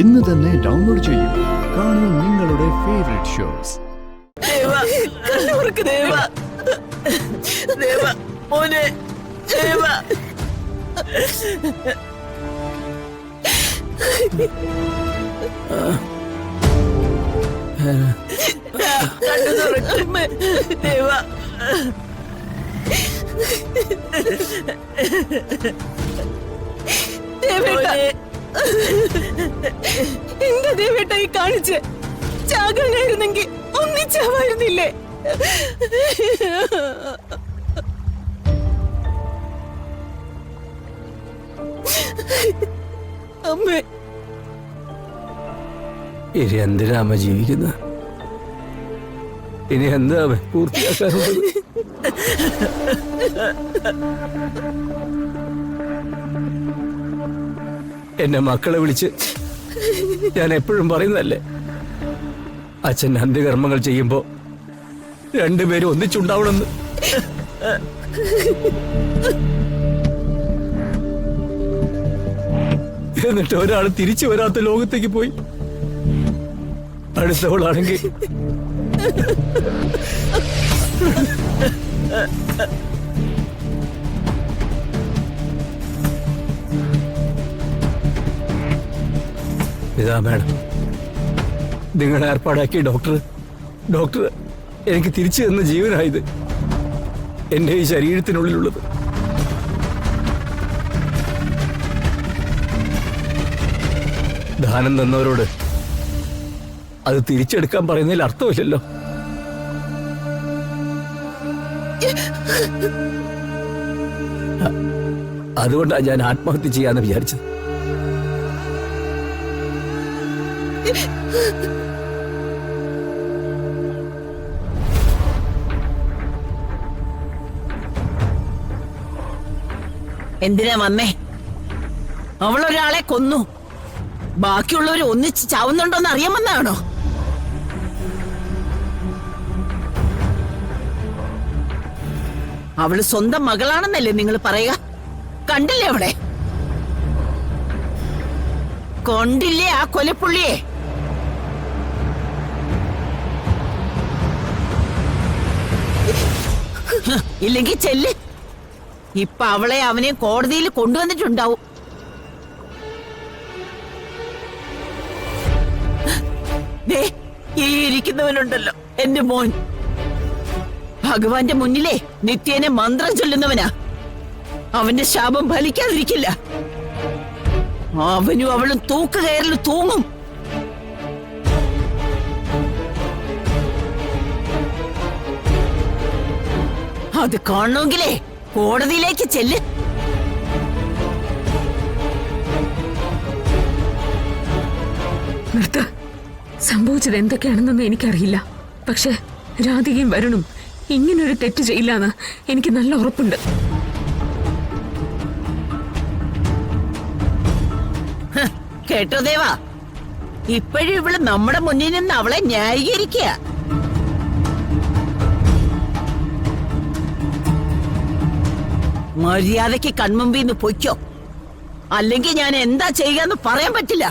ഇന്ന് തന്നെ ഡൗൺലോഡ് ചെയ്യൂ. കാണൂ നിങ്ങളുടെ ഫേവറേറ്റ് ഷോസ്. മോനെ ദേവ കണ്ണു തുറക്കുമ്പോ ദേവ എന്താ ദേവേട്ട ഈ കാണിച്ച്? ചാകാനായിരുന്നെങ്കിൽ ഒന്നിച്ചാവായിരുന്നില്ലേ? അമ്മേ, ഇനി എന്തിനാ അമ്മ ജീവിക്കുന്നത്? ഇനി എന്താ അമ്മ പൂർത്തിയാക്കാറുള്ളത്? എന്നെ മക്കളെ വിളിച്ച് ഞാൻ എപ്പോഴും പറയുന്നതല്ലേ, അച്ഛൻ അന്ത്യകർമ്മങ്ങൾ ചെയ്യുമ്പോ രണ്ടുപേരും ഒന്നിച്ചുണ്ടാവണമെന്ന്. എന്നിട്ട് ഒരാൾ തിരിച്ചു വരാത്ത ലോകത്തേക്ക് പോയി. അടുത്തവളാണെങ്കിൽ ഇതാ മാഡം, നിങ്ങൾ ഏർപ്പാടാക്കിയ ഡോക്ടർ എനിക്ക് തിരിച്ചു തന്ന ജീവനായത്, എന്റെ ഈ ശരീരത്തിനുള്ളിലുള്ളത്. ദാനം തന്നവരോട് അത് തിരിച്ചെടുക്കാൻ പറയുന്നതിൽ അർത്ഥമില്ലല്ലോ. അതുകൊണ്ടാണ് ഞാൻ ആത്മഹത്യ ചെയ്യാന്ന് വിചാരിച്ചത്. എന്തിനാ വന്നേ? അവളൊരാളെ കൊന്നു, ബാക്കിയുള്ളവർ ഒന്നിച്ച് ചാവുന്നുണ്ടോന്ന് അറിയാൻ വന്നാണോ? അവള് സ്വന്തം മകളാണെന്നല്ലേ നിങ്ങൾ പറയുക? കണ്ടില്ലേ അവളെ? കൊണ്ടില്ലേ ആ കൊലപ്പുള്ളിയെ? ഇല്ലെങ്കിൽ ചെല്ല്, ഇപ്പൊ അവളെ അവനെ കോടതിയിൽ കൊണ്ടുവന്നിട്ടുണ്ടാവും. ഈ ഇരിക്കുന്നവനുണ്ടല്ലോ എന്റെ മോൻ, ഭഗവാന്റെ മുന്നിലെ നിത്യേനെ മന്ത്രം ചൊല്ലുന്നവനാ. അവന്റെ ശാപം ഫലിക്കാതിരിക്കില്ല. അവനും അവളും തൂക്കുകയറിൽ തൂങ്ങും. അത് കാണണമെങ്കിലേ കോടതിയിലേക്ക് ചെല്ല്. നിർത്ത, സംഭവിച്ചത് എന്തൊക്കെയാണെന്നൊന്നും എനിക്കറിയില്ല. പക്ഷെ രാധികയും വരുണും ഇങ്ങനൊരു തെറ്റ് ചെയ്യില്ലാന്ന് എനിക്ക് നല്ല ഉറപ്പുണ്ട്. കേട്ടോ ദേവാ, ഇപ്പോഴും ഇവള് നമ്മുടെ മുന്നിൽ നിന്ന് അവളെ ന്യായീകരിക്കുക. മര്യാദയ്ക്ക് കൺമുമ്പിന്ന് പൊയ്ക്കോ, അല്ലെങ്കിൽ ഞാൻ എന്താ ചെയ്യാന്ന് പറയാൻ പറ്റില്ല.